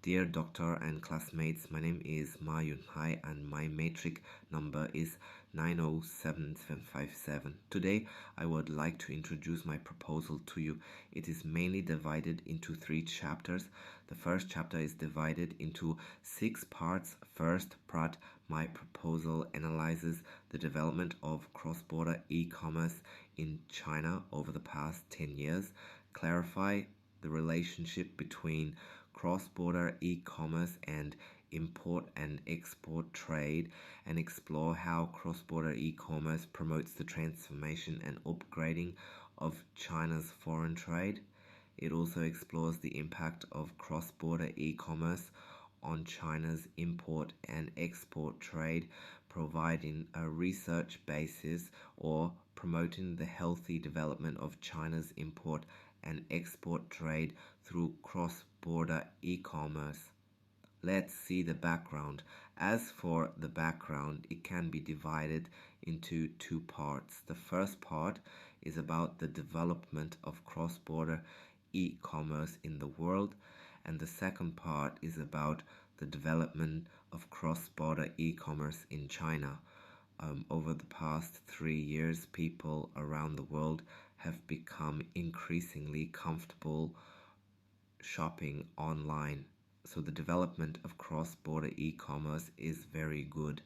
Dear doctor and classmates, my name is Mayunhai and my matric number is 907757. Today, I would like to introduce my proposal to you. It is mainly divided into 3 chapters. The first chapter is divided into 6 parts. First part, my proposal analyzes the development of cross-border e-commerce in China over the past 10 years, clarify the relationship between cross-border e-commerce and import and export trade, and explore how cross-border e-commerce promotes the transformation and upgrading of China's foreign trade. It also explores the impact of cross-border e-commerce on China's import and export trade, providing a research basis or promoting the healthy development of China's import and export trade through cross-border e-commerce. Let's see the background. As for the background, it can be divided into 2 parts. The first part is about the development of cross-border e-commerce in the world, and the second part is about the development of cross-border e-commerce in China. Over the past 3 years, people around the world have become increasingly comfortable shopping online. So the development of cross-border e-commerce is very good.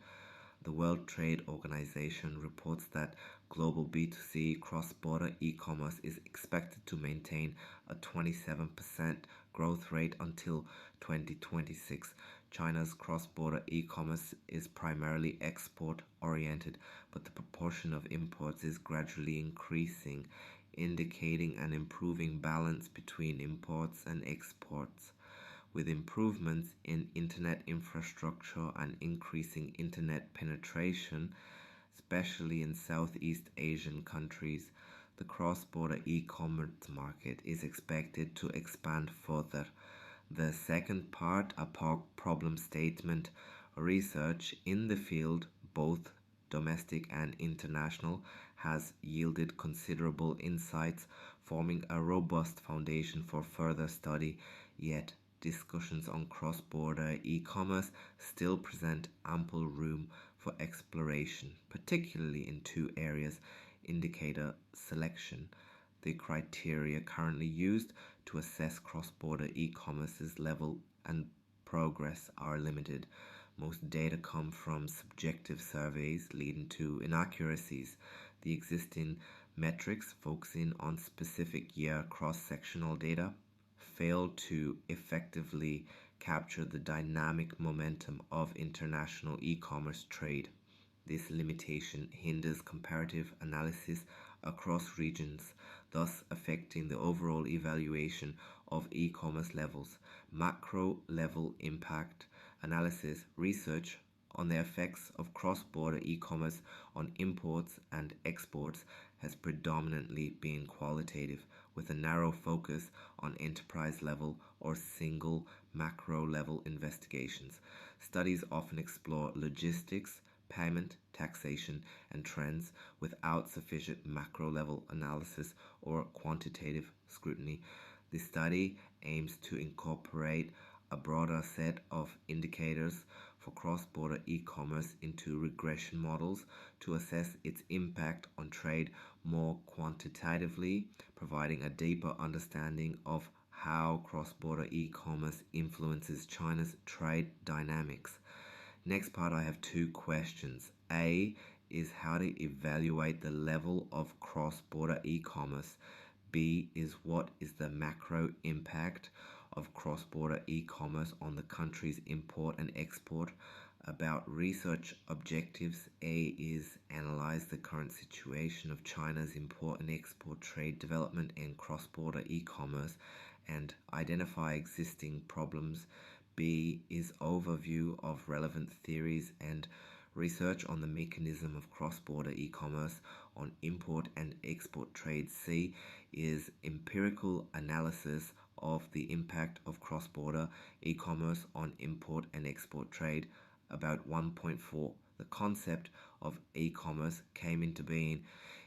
The World Trade Organization reports that global B2C cross-border e-commerce is expected to maintain a 27% growth rate until 2026. China's cross-border e-commerce is primarily export-oriented, but the proportion of imports is gradually increasing, indicating an improving balance between imports and exports. With improvements in internet infrastructure and increasing internet penetration, especially in Southeast Asian countries, the cross-border e-commerce market is expected to expand further. The second part, a problem statement, research in the field, both domestic and international, has yielded considerable insights, forming a robust foundation for further study, yet discussions on cross-border e-commerce still present ample room for exploration, particularly in 2 areas: indicator selection. The criteria currently used to assess cross-border e-commerce's level and progress are limited. Most data come from subjective surveys, leading to inaccuracies. The existing metrics, focusing on specific year cross-sectional data, fail to effectively capture the dynamic momentum of international e-commerce trade. This limitation hinders comparative analysis across regions, thus affecting the overall evaluation of e-commerce levels. Macro-level impact analysis research on the effects of cross-border e-commerce on imports and exports has predominantly been qualitative, with a narrow focus on enterprise-level or single macro-level investigations. Studies often explore logistics, payment, taxation, and trends without sufficient macro-level analysis or quantitative scrutiny. The study aims to incorporate a broader set of indicators for cross-border e-commerce into regression models to assess its impact on trade more quantitatively, providing a deeper understanding of how cross-border e-commerce influences China's trade dynamics. Next part, I have 2 questions. A is how to evaluate the level of cross-border e-commerce. B is what is the macro impact of cross-border e-commerce on the country's import and export. About research objectives, A is analyze the current situation of China's import and export trade development and cross-border e-commerce and identify existing problems. B is overview of relevant theories and research on the mechanism of cross-border e-commerce on import and export trade. C is empirical analysis of the impact of cross-border e-commerce on import and export trade. About 1.4. The concept of e-commerce came into being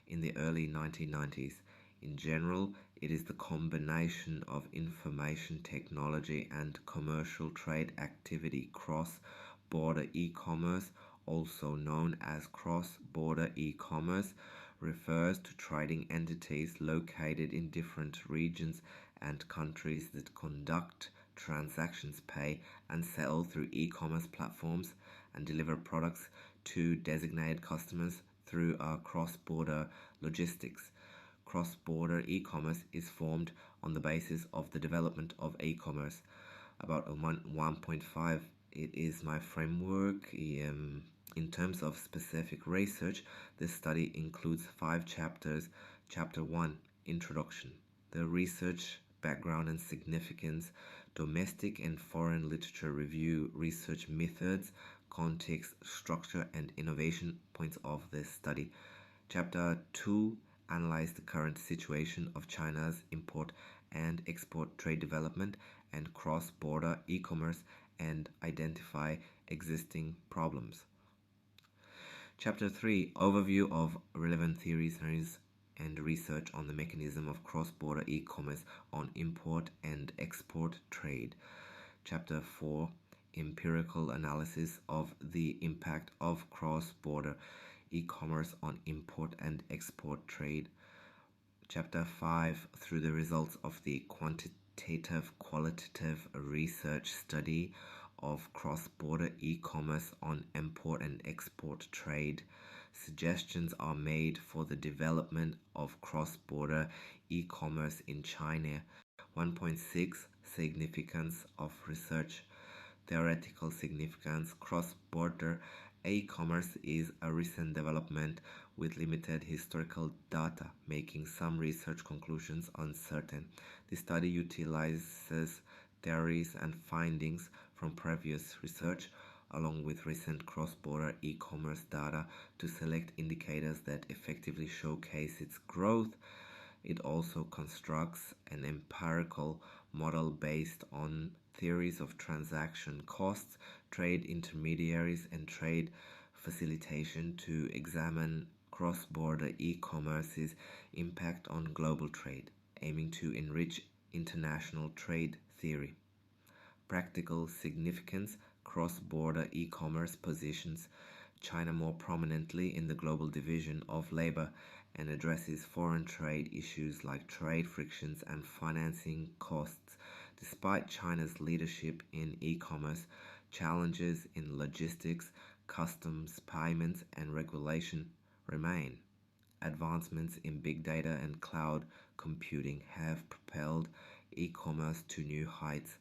in the early 1990s. In general, It is the combination of information technology and commercial trade activity. Cross-border e-commerce, also known as cross-border e-commerce, refers to trading entities located in different regions and countries that conduct transactions, pay and sell through e-commerce platforms, and deliver products to designated customers through cross-border logistics. Cross-border e-commerce is formed on the basis of the development of e-commerce. About 1.5, it is my framework. In terms of specific research, this study includes 5 chapters. Chapter 1, Introduction. The research background and significance, domestic and foreign literature review, research methods, context, structure, and innovation points of this study. Chapter 2, Analyze the current situation of China's import and export trade development and cross-border e-commerce and identify existing problems. Chapter 3, Overview of relevant theories and research on the mechanism of cross-border e-commerce on import and export trade. Chapter 4, Empirical analysis of the impact of cross-border e-commerce on import and export trade. Chapter 5, Through the results of the qualitative research study of cross-border e-commerce on import and export trade. Suggestions are made for the development of cross-border e-commerce in China. 1.6, Significance of research. Theoretical significance. Cross-border e-commerce is a recent development with limited historical data, making some research conclusions uncertain. The study utilizes theories and findings from previous research, along with recent cross-border e-commerce data, to select indicators that effectively showcase its growth. It also constructs an empirical model based on theories of transaction costs, trade intermediaries, and trade facilitation to examine cross-border e-commerce's impact on global trade, aiming to enrich international trade theory. Practical significance. Cross-border e-commerce positions China more prominently in the global division of labor and addresses foreign trade issues like trade frictions and financing costs. Despite China's leadership in e-commerce, challenges in logistics, customs, payments, and regulation remain. Advancements in big data and cloud computing have propelled e-commerce to new heights.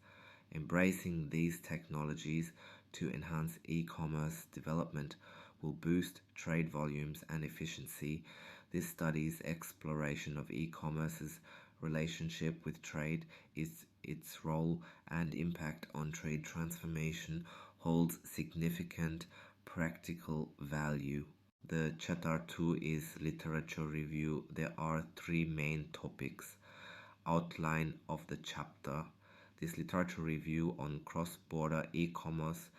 Embracing these technologies to enhance e-commerce development will boost trade volumes and efficiency. This study's exploration of e-commerce's relationship with trade, its role and impact on trade transformation holds significant practical value. The chapter 2 is literature review. There are 3 main topics. Outline of the chapter. This literature review on cross-border e-commerce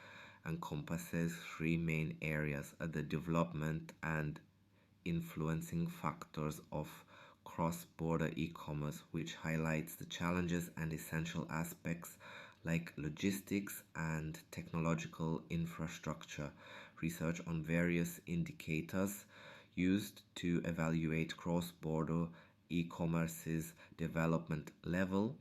encompasses 3 main areas: the development and influencing factors of cross-border e-commerce, which highlights the challenges and essential aspects like logistics and technological infrastructure. Research on various indicators used to evaluate cross-border e-commerce's development level,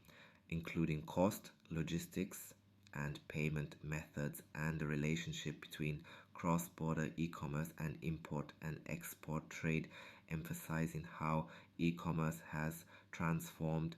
including cost, logistics, and payment methods, and the relationship between cross-border e-commerce and import and export trade, emphasizing how e-commerce has transformed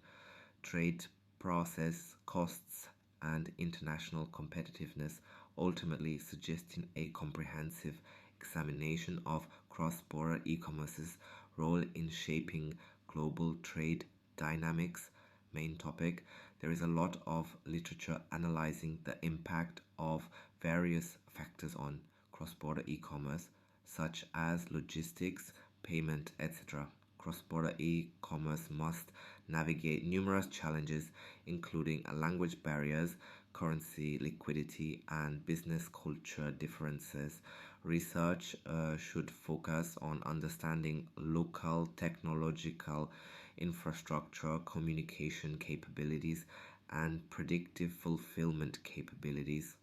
trade process, costs, and international competitiveness, ultimately suggesting a comprehensive examination of cross-border e-commerce's role in shaping global trade dynamics. Main topic. There is a lot of literature analyzing the impact of various factors on cross-border e-commerce, such as logistics, payment, etc. Cross-border e-commerce must navigate numerous challenges, including language barriers, currency liquidity, and business culture differences. Research should focus on understanding local technological infrastructure, communication capabilities, and predictive fulfillment capabilities.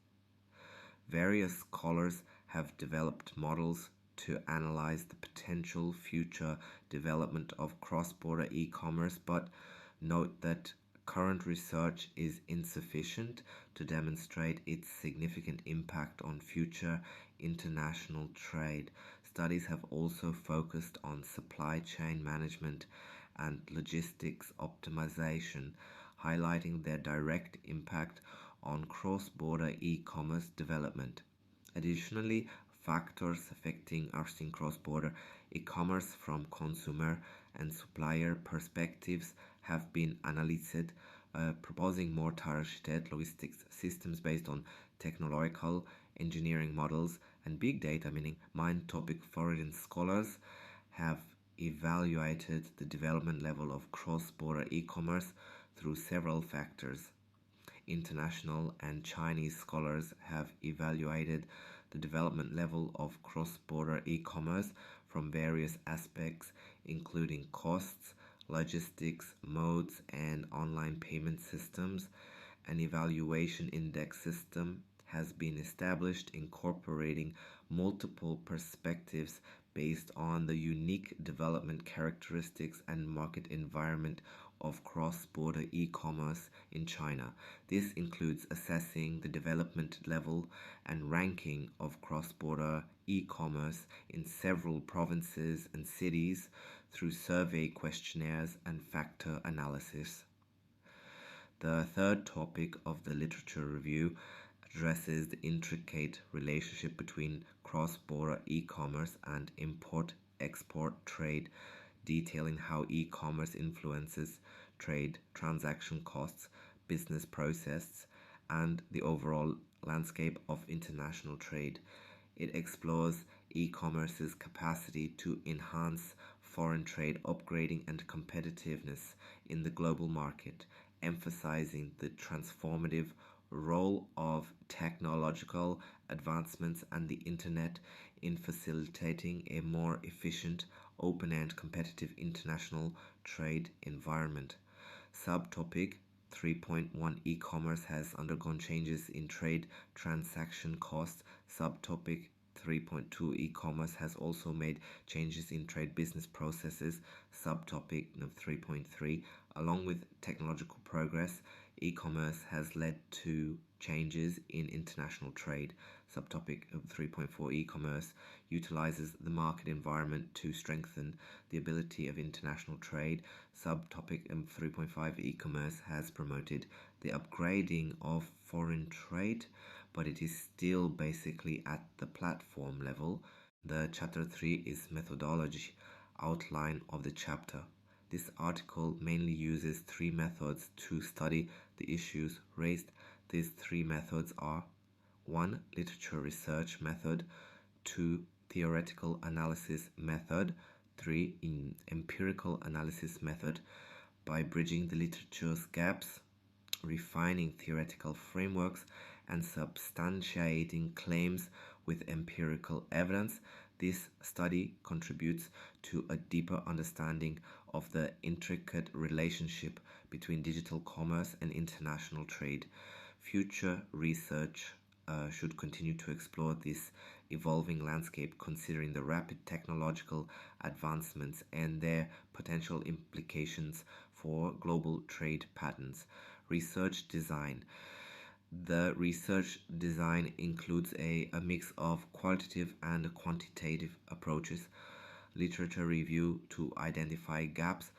Various scholars have developed models to analyze the potential future development of cross border e commerce, but note that current research is insufficient to demonstrate its significant impact on future international trade. Studies have also focused on supply chain management and logistics optimization, highlighting their direct impact on cross border e commerce development. Additionally, factors affecting Arsin cross-border e-commerce from consumer and supplier perspectives have been analyzed, proposing more targeted logistics systems based on technological engineering models and big data, meaning mind topic foreign scholars have evaluated the development level of cross-border e-commerce through several factors. International and Chinese scholars have evaluated the development level of cross border e commerce from various aspects, including costs, logistics, modes, and online payment systems. An evaluation index system has been established incorporating multiple perspectives based on the unique development characteristics and market environment of cross border e commerce in China. This includes assessing the development level and ranking of cross border e commerce in several provinces and cities through survey questionnaires and factor analysis. The third topic of the literature review addresses the intricate relationship between cross border e commerce and import export trade, detailing how e commerce influences trade, transaction costs, business process, and the overall landscape of international trade. It explores e commerce's capacity to enhance foreign trade, upgrading and competitiveness in the global market, emphasizing the transformative role of technological advancements and the internet in facilitating a more efficient, open and competitive international trade environment. Subtopic 3.1 E-commerce has undergone changes in trade transaction costs. Subtopic 3.2 E-commerce has also made changes in trade business processes. Subtopic 3.3 along with technological progress, e-commerce has led to changes in international trade. Subtopic 3.4 E-commerce utilizes the market environment to strengthen the ability of international trade. Subtopic 3.5 E-commerce has promoted the upgrading of foreign trade, but it is still basically at the platform level. The chapter 3 is methodology, outline of the chapter. This article mainly uses three methods to study the issues raised. These three methods are 1. Literature research method, 2. Theoretical analysis method, 3. Empirical analysis method. By bridging the literature's gaps, refining theoretical frameworks, and substantiating claims with empirical evidence, this study contributes to a deeper understanding of the intricate relationship between digital commerce and international trade. Future research should continue to explore this evolving landscape, considering the rapid technological advancements and their potential implications for global trade patterns. Research design. The research design includes a mix of qualitative and quantitative approaches, literature review to identify gaps,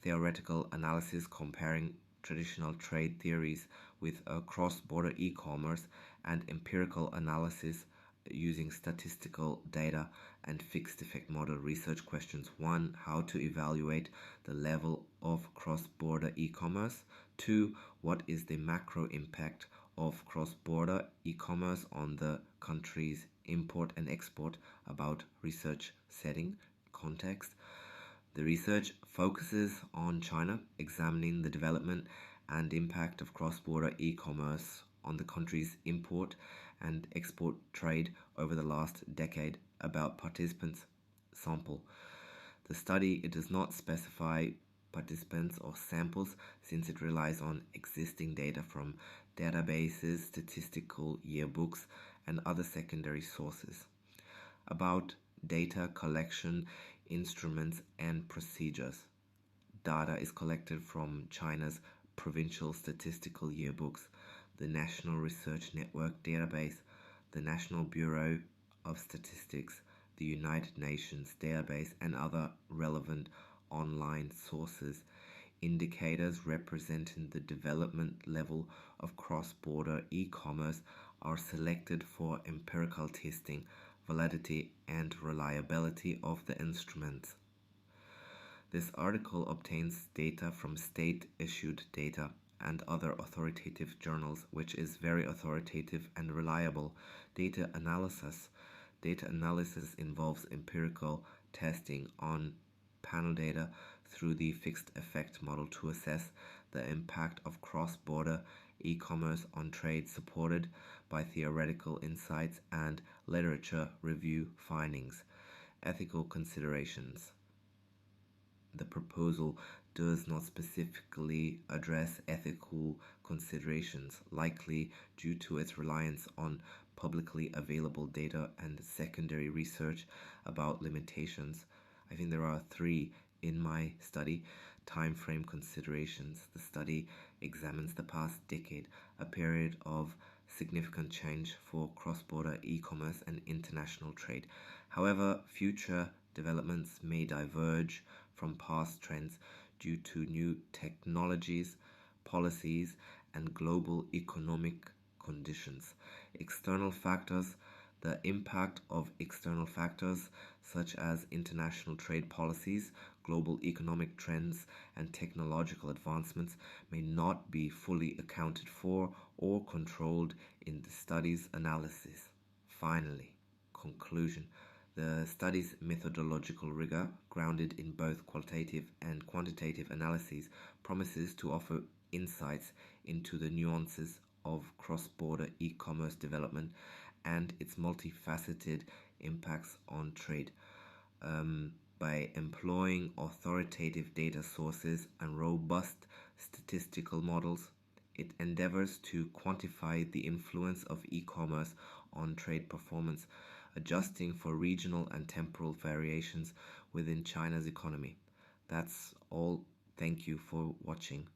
theoretical analysis comparing traditional trade theories with cross-border e-commerce, and empirical analysis using statistical data and fixed effect model. Research questions: 1. How to evaluate the level of cross-border e-commerce. 2. What is the macro impact of cross-border e-commerce on the country's import and export? About research setting, context. The research focuses on China, examining the development and impact of cross-border e-commerce on the country's import and export trade over the last decade. About participants, sample. The study, it does not specify participants or samples since it relies on existing data from databases, statistical yearbooks, and other secondary sources. About data collection, instruments, and procedures. Data is collected from China's provincial statistical yearbooks, the National Research Network database, the National Bureau of Statistics, the United Nations database, and other relevant online sources. Indicators representing the development level of cross border e commerce are selected for empirical testing, validity, and reliability of the instruments. This article obtains data from state-issued data and other authoritative journals, which is very authoritative and reliable. Data analysis involves empirical testing on panel data through the fixed effect model to assess the impact of cross-border e-commerce on trade, supported by theoretical insights and literature review findings. Ethical considerations. The proposal does not specifically address ethical considerations, likely due to its reliance on publicly available data and secondary research about limitations. I think there are three in my study. Time frame considerations. The study examines the past decade, a period of significant change for cross-border e-commerce and international trade. However, future developments may diverge from past trends due to new technologies, policies, and global economic conditions. External factors. The impact of external factors such as international trade policies, global economic trends, and technological advancements may not be fully accounted for or controlled in the study's analysis. Finally, conclusion. The study's methodological rigor, grounded in both qualitative and quantitative analyses, promises to offer insights into the nuances of cross-border e-commerce development and its multifaceted impacts on trade. By employing authoritative data sources and robust statistical models, it endeavors to quantify the influence of e-commerce on trade performance, adjusting for regional and temporal variations within China's economy. That's all. Thank you for watching.